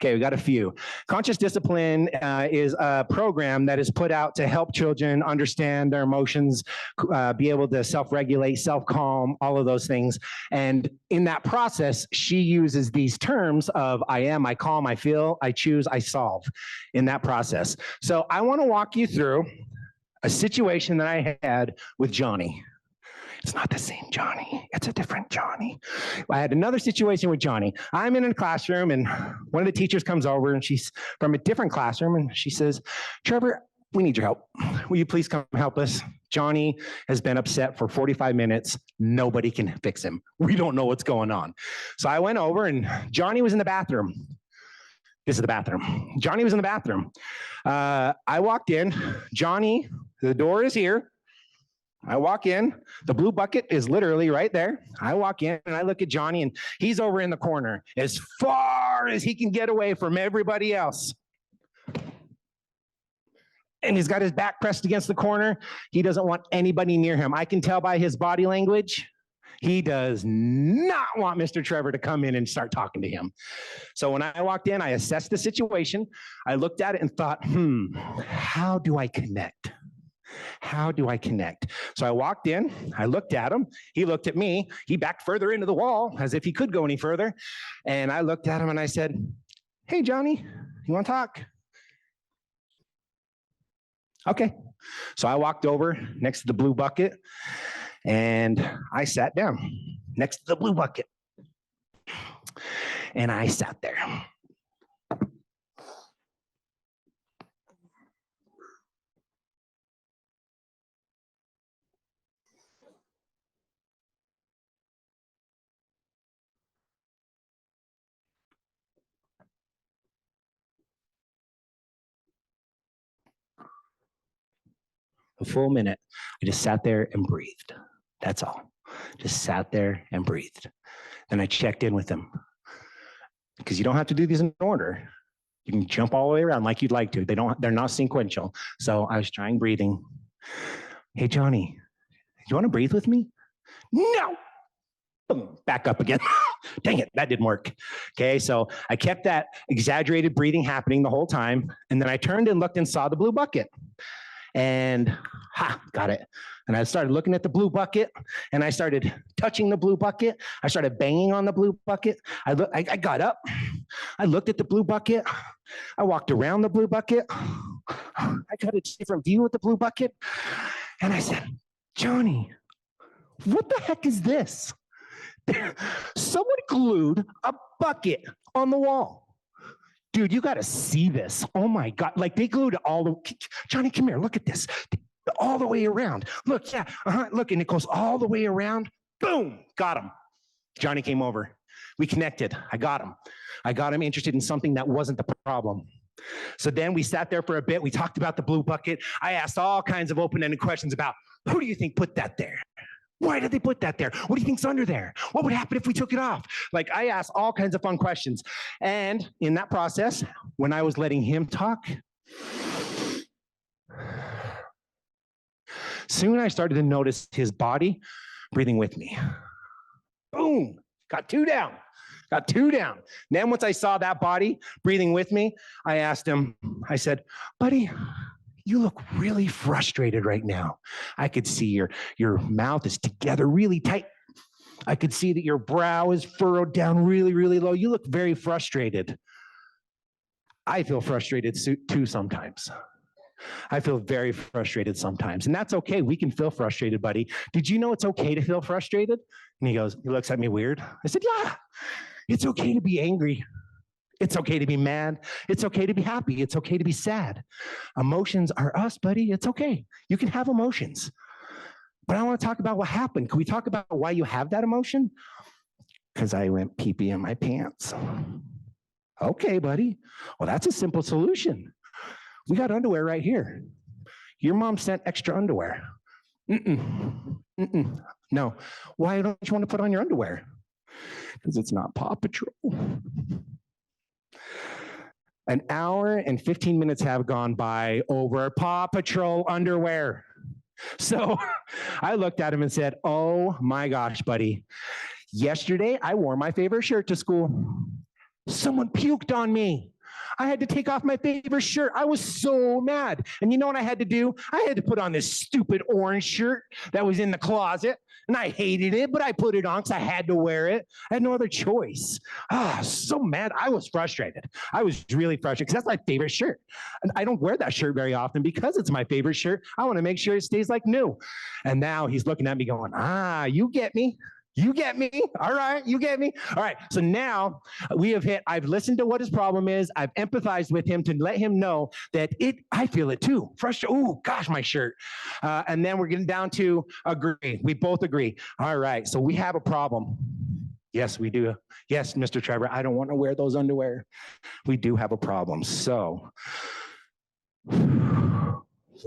Okay, we got a few. Conscious discipline is a program that is put out to help children understand their emotions, be able to self-regulate, self-calm, all of those things. And in that process, she uses these terms of I am, I calm, I feel, I choose, I solve in that process. So I want to walk you through a situation that I had with Johnny. It's not the same Johnny. It's a different Johnny. I had another situation with Johnny. I'm in a classroom, and one of the teachers comes over, and she's from a different classroom, and she says, Trevor, we need your help. Will you please come help us? Johnny has been upset for 45 minutes. Nobody can fix him. We don't know what's going on. So I went over, and Johnny was in the bathroom. This is the bathroom. Johnny was in the bathroom. I walked in. Johnny, the door is here. I walk in, the blue bucket is literally right there. I walk in and I look at Johnny, and he's over in the corner as far as he can get away from everybody else. And he's got his back pressed against the corner. He doesn't want anybody near him. I can tell by his body language, he does not want Mr. Trevor to come in and start talking to him. So when I walked in, I assessed the situation. I looked at it and thought, how do I connect? How do I connect? So I walked in, I looked at him, he looked at me, he backed further into the wall as if he could go any further. And I looked at him and I said, hey, Johnny, you want to talk? Okay. So I walked over next to the blue bucket and I sat down next to the blue bucket. And I sat there. A full minute. I just sat there and breathed. That's all. Just sat there and breathed. Then I checked in with him. Because you don't have to do these in order. You can jump all the way around like you'd like to. They're not sequential. So I was trying breathing. Hey, Johnny, you want to breathe with me? No. Boom, back up again. Dang it, that didn't work. Okay, so I kept that exaggerated breathing happening the whole time. And then I turned and looked and saw the blue bucket. And got it. And I started looking at the blue bucket, and I started touching the blue bucket. I started banging on the blue bucket. I got up. I looked at the blue bucket. I walked around the blue bucket. I got a different view of the blue bucket. And I said, Johnny, what the heck is this? Someone glued a bucket on the wall. Dude, you got to see this. Oh my God. Like they glued it all the, Johnny, come here. Look at this. All the way around. Look, yeah. Look, and it goes all the way around. Boom. Got him. Johnny came over. We connected. I got him interested in something that wasn't the problem. So then we sat there for a bit. We talked about the blue bucket. I asked all kinds of open-ended questions about who do you think put that there? Why did they put that there? What do you think's under there? What would happen if we took it off? Like I asked all kinds of fun questions. And in that process, when I was letting him talk, soon I started to notice his body breathing with me. Boom, got two down. Then once I saw that body breathing with me, I asked him, I said, buddy, you look really frustrated right now. I could see your mouth is together really tight. I could see that your brow is furrowed down really, really low. You look very frustrated. I feel frustrated too sometimes. I feel very frustrated sometimes. And that's okay. We can feel frustrated, buddy. Did you know it's okay to feel frustrated? And he looks at me weird. I said, yeah, it's okay to be angry. It's okay to be mad. It's okay to be happy. It's okay to be sad. Emotions are us, buddy. It's okay. You can have emotions. But I want to talk about what happened. Can we talk about why you have that emotion? Because I went pee-pee in my pants. Okay, buddy. Well, that's a simple solution. We got underwear right here. Your mom sent extra underwear. No. Why don't you want to put on your underwear? Because it's not Paw Patrol. An hour and 15 minutes have gone by over Paw Patrol underwear. So I looked at him and said, oh my gosh, buddy. Yesterday, I wore my favorite shirt to school. Someone puked on me. I had to take off my favorite shirt. I was so mad. And you know what I had to do? I had to put on this stupid orange shirt that was in the closet. And I hated it, but I put it on because I had to wear it. I had no other choice. So mad. I was frustrated. I was really frustrated because that's my favorite shirt. And I don't wear that shirt very often because it's my favorite shirt. I want to make sure it stays like new. And now he's looking at me going, you get me. You get me? All right, you get me? All right, so now I've listened to what his problem is. I've empathized with him to let him know that I feel it too. Frustrated, oh gosh, my shirt. And then we're getting down to agree. We both agree. All right, so we have a problem. Yes, we do. Yes, Mr. Trevor, I don't want to wear those underwear. We do have a problem. So what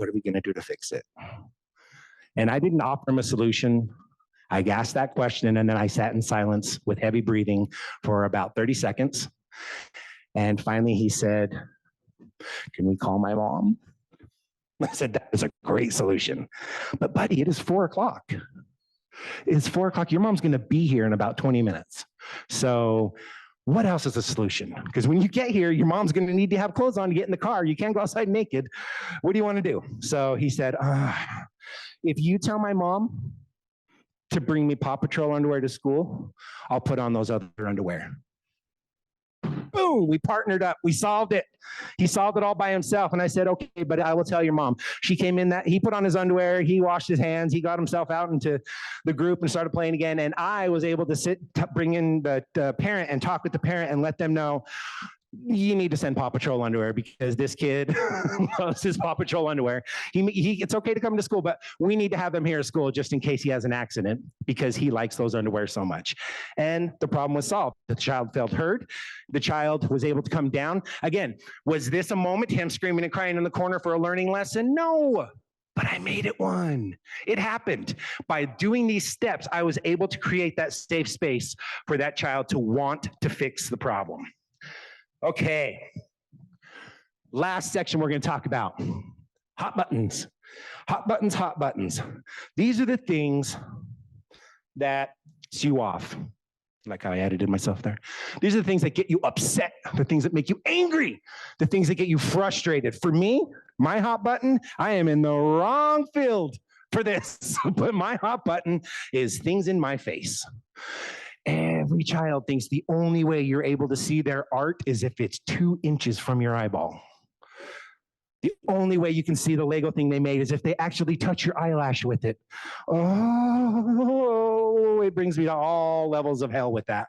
are we gonna do to fix it? And I didn't offer him a solution. I asked that question, and then I sat in silence with heavy breathing for about 30 seconds. And finally, he said, can we call my mom? I said, that is a great solution. But buddy, it is 4 o'clock. It's 4 o'clock. Your mom's going to be here in about 20 minutes. So what else is a solution? Because when you get here, your mom's going to need to have clothes on to get in the car. You can't go outside naked. What do you want to do? So he said, if you tell my mom to bring me Paw Patrol underwear to school, I'll put on those other underwear. Boom, we partnered up, we solved it. He solved it all by himself. And I said, okay, but I will tell your mom. She came in he put on his underwear, he washed his hands, he got himself out into the group and started playing again. And I was able to bring in the parent and talk with the parent and let them know, you need to send Paw Patrol underwear because this kid loves his Paw Patrol underwear. It's okay to come to school, but we need to have him here at school just in case he has an accident because he likes those underwear so much. And the problem was solved. The child felt heard. The child was able to come down. Again, was this a moment, him screaming and crying in the corner for a learning lesson? No. But I made it one. It happened. By doing these steps, I was able to create that safe space for that child to want to fix the problem. Okay, last section we're going to talk about, hot buttons. Hot buttons, hot buttons. These are the things that piss you off. Like how I edited myself there. These are the things that get you upset, the things that make you angry, the things that get you frustrated. For me, my hot button, I am in the wrong field for this, but my hot button is things in my face. Every child thinks the only way you're able to see their art is if it's 2 inches from your eyeball. The only way you can see the Lego thing they made is if they actually touch your eyelash with it. Oh, it brings me to all levels of hell with that.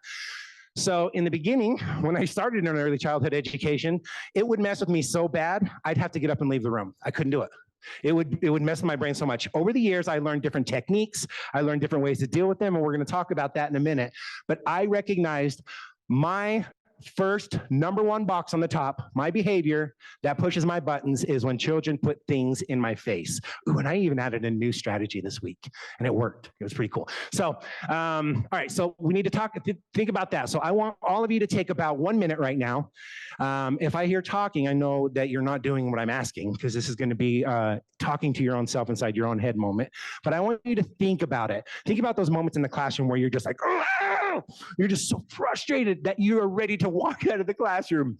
So in the beginning, when I started in early childhood education, it would mess with me so bad, I'd have to get up and leave the room. I couldn't do it. It would mess with my brain so much. Over the years, I learned different techniques. I learned different ways to deal with them, and we're going to talk about that in a minute. But I recognized my first #1 box on the top, my behavior that pushes my buttons is when children put things in my face. Ooh, and I even added a new strategy this week, and it worked. It was pretty cool. So, all right, so we need to think about that. So I want all of you to take about 1 minute right now. If I hear talking, I know that you're not doing what I'm asking because this is going to be talking to your own self inside your own head moment. But I want you to think about it. Think about those moments in the classroom where you're just like, you're just so frustrated that you are ready to walk out of the classroom.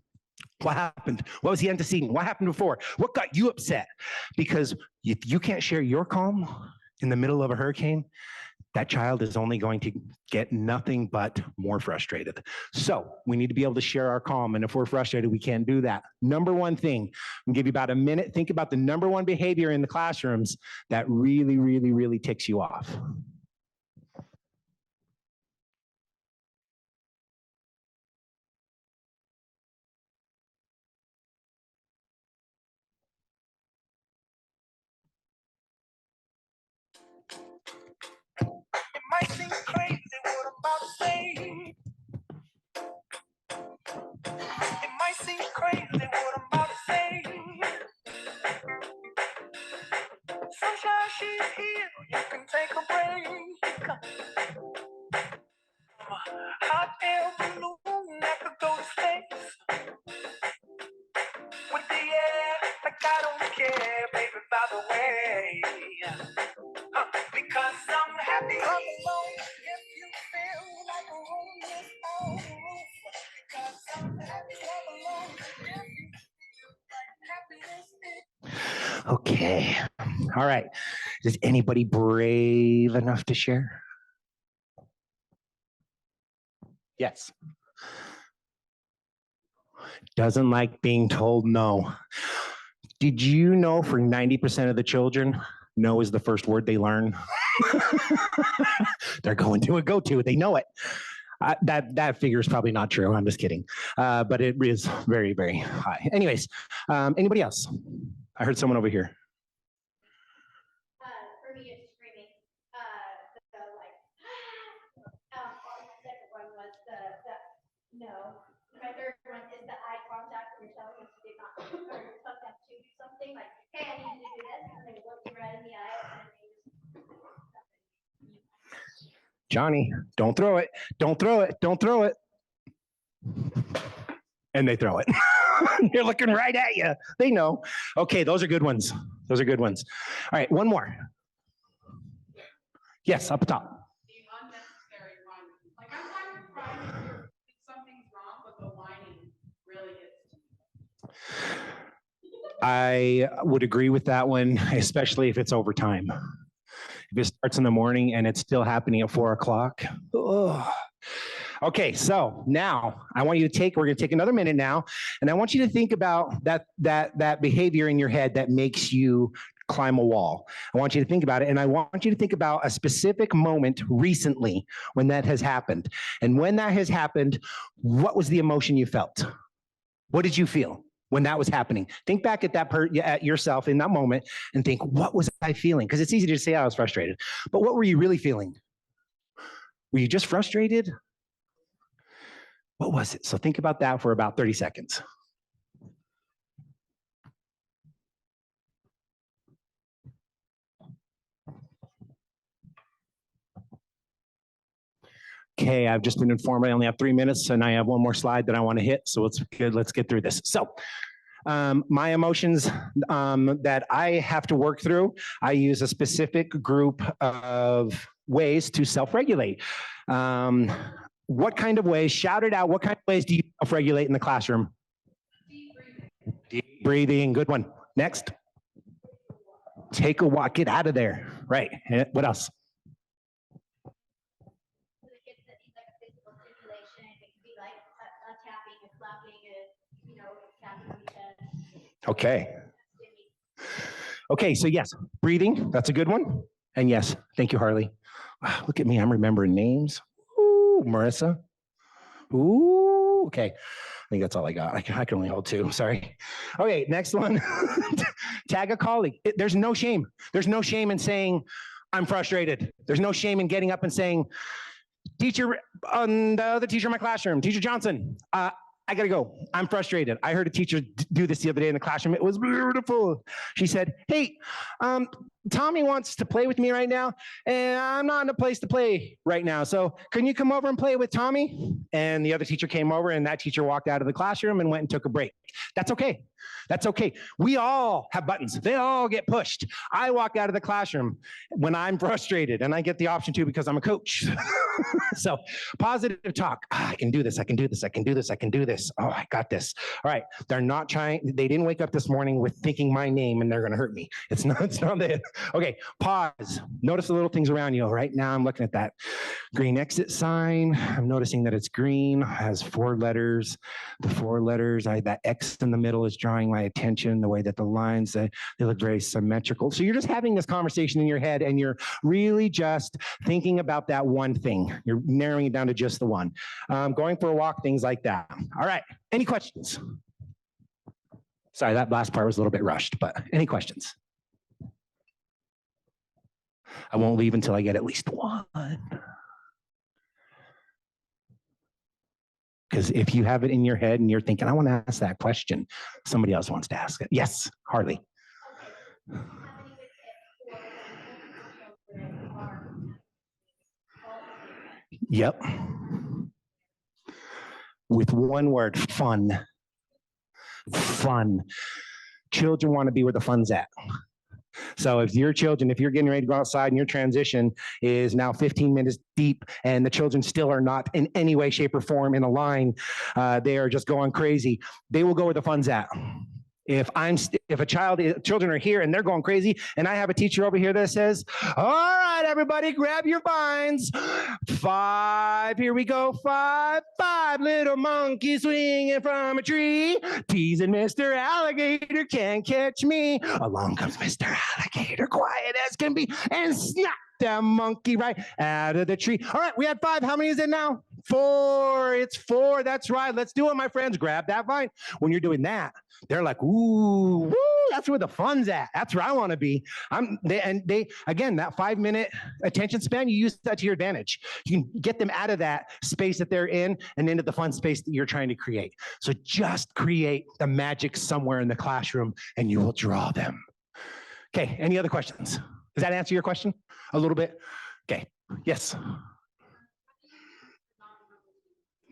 What happened? What was the antecedent? What happened before? What got you upset? Because if you can't share your calm in the middle of a hurricane, that child is only going to get nothing but more frustrated. So we need to be able to share our calm. And if we're frustrated, we can't do that. #1 thing, I'll give you about a minute. Think about the #1 behavior in the classrooms that really, really, really ticks you off. It might seem crazy what I'm about to say. It might seem crazy what I'm about to say. Because I'm happy. Come along if you feel like a room without a roof. Because I'm happy. Come along if you feel like happiness is. Okay. All right. Is anybody brave enough to share? Yes. Doesn't like being told no. Did you know for 90% of the children, no is the first word they learn? They're going to a go-to. They know it. That figure is probably not true. I'm just kidding. But it is very, very high. Anyways, anybody else? I heard someone over here. For me, it's screaming. The second one was the no. My third one is the eye contact when you're telling us to do not, or you're telling them to do something like, hey, I need you to do this, and they look you right in the eye, and they just. Johnny, don't throw it. Don't throw it. Don't throw it. And they throw it. They're looking right at you. They know. Okay, those are good ones. Those are good ones. All right, one more. Yes, up top. The unnecessary whining. Like I'm fine with crying if something's wrong, but the whining really gets to me. I would agree with that one, especially if it's overtime. If it starts in the morning and it's still happening at 4 o'clock. Ugh. Okay, so now I want you to we're gonna take another minute now, and I want you to think about that behavior in your head that makes you climb a wall. I want you to think about it, and I want you to think about a specific moment recently when that has happened. And when that has happened, what was the emotion you felt? What did you feel when that was happening? Think back at at yourself in that moment and think, what was I feeling? Because it's easy to say I was frustrated, but what were you really feeling? Were you just frustrated? What was it? So think about that for about 30 seconds. Okay, I've just been informed I only have 3 minutes and I have one more slide that I want to hit. So let's get through this. So my emotions that I have to work through, I use a specific group of ways to self-regulate. What kind of ways? Shout it out. What kind of ways do you self-regulate in the classroom? Deep breathing. Deep breathing. Good one. Next. Take a walk. Get out of there. Right. What else? For the kids that need like a physical stimulation, it could be like a tapping, a slapping, tapping on the chest. Okay. Okay, so yes, breathing, that's a good one. And yes, thank you, Harley. Wow, look at me, I'm remembering names. Ooh, Marissa. Ooh, okay. I think that's all I got. I can only hold 2, sorry. Okay, next one. Tag a colleague. There's no shame. There's no shame in saying, I'm frustrated. There's no shame in getting up and saying, teacher, the other teacher in my classroom, Teacher Johnson, I gotta go. I'm frustrated. I heard a teacher do this the other day in the classroom. It was beautiful. She said, hey, Tommy wants to play with me right now, and I'm not in a place to play right now. So can you come over and play with Tommy? And the other teacher came over, and that teacher walked out of the classroom and went and took a break. That's okay. That's okay. We all have buttons. They all get pushed. I walk out of the classroom when I'm frustrated, and I get the option to because I'm a coach. So positive talk. I can do this. I can do this. I can do this. I can do this. Oh, I got this. All right. They're not trying. They didn't wake up this morning with thinking my name and they're going to hurt me. It's not it. Okay. Pause. Notice the little things around you. Right now I'm looking at that green exit sign. I'm noticing that it's green, has 4 letters. The 4 letters, that X in the middle is drawing my attention, the way that the lines, they look very symmetrical. So you're just having this conversation in your head and you're really just thinking about that one thing. You're narrowing it down to just the one. Going for a walk, things like that. All right, any questions? Sorry, that last part was a little bit rushed, but any questions? I won't leave until I get at least one. Because if you have it in your head and you're thinking, I want to ask that question, somebody else wants to ask it. Yes, Harley. Yep. With one word, fun. Fun. Children want to be where the fun's at. So if your children, if you're getting ready to go outside and your transition is now 15 minutes deep and the children still are not in any way, shape, or form in a line, they are just going crazy, they will go where the fun's at. If children are here and they're going crazy, and I have a teacher over here that says, all right, everybody, grab your vines. 5, here we go, 5, little monkeys swinging from a tree, teasing Mr. Alligator, can't catch me. Along comes Mr. Alligator, quiet as can be, and snap that monkey right out of the tree. All right, we had 5. How many is it now? 4. It's 4. That's right. Let's do it, my friends. Grab that vine. When you're doing that, they're like, ooh, woo, that's where the fun's at. That's where I want to be. Again, that 5-minute attention span, you use that to your advantage. You can get them out of that space that they're in and into the fun space that you're trying to create. So just create the magic somewhere in the classroom and you will draw them. Okay, any other questions? Does that answer your question a little bit? Okay, yes.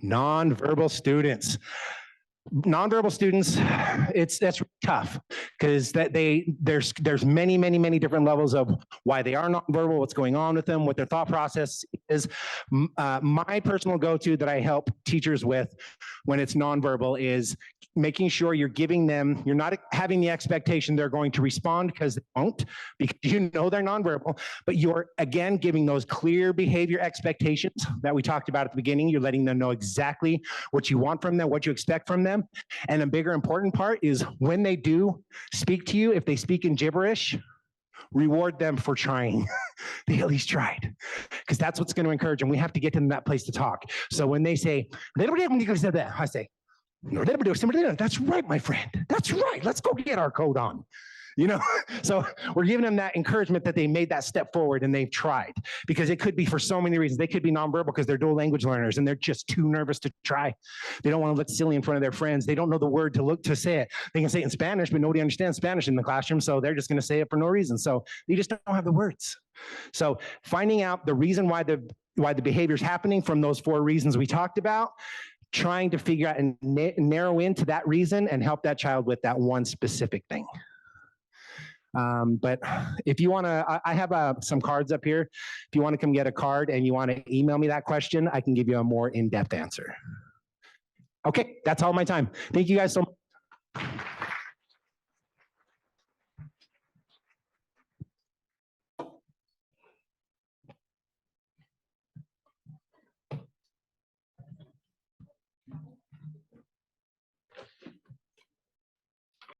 Nonverbal students. Nonverbal students, that's tough because there's many different levels of why they are nonverbal, what's going on with them, what their thought process is. My personal go-to that I help teachers with when it's nonverbal is making sure you're not having the expectation they're going to respond, because they won't, because you know they're nonverbal, but you're again giving those clear behavior expectations that we talked about at the beginning. You're letting them know exactly what you want from them, what you expect from them. And a bigger important part is when they do speak to you, if they speak in gibberish, reward them for trying. They at least tried, because that's what's going to encourage them. We have to get them in that place to talk. So when they say, I say, that's right, my friend. That's right. Let's go get our coat on. So we're giving them that encouragement that they made that step forward and they've tried, because it could be for so many reasons. They could be nonverbal because they're dual language learners and they're just too nervous to try. They don't want to look silly in front of their friends. They don't know the word to say it. They can say it in Spanish, but nobody understands Spanish in the classroom. So they're just going to say it for no reason. So they just don't have the words. So finding out the reason why the behavior is happening from those 4 reasons we talked about, trying to figure out and narrow into that reason and help that child with that one specific thing. But if you want to, I have some cards up here. If you want to come get a card and you want to email me that question, I can give you a more in-depth answer. Okay, that's all my time. Thank you guys so much.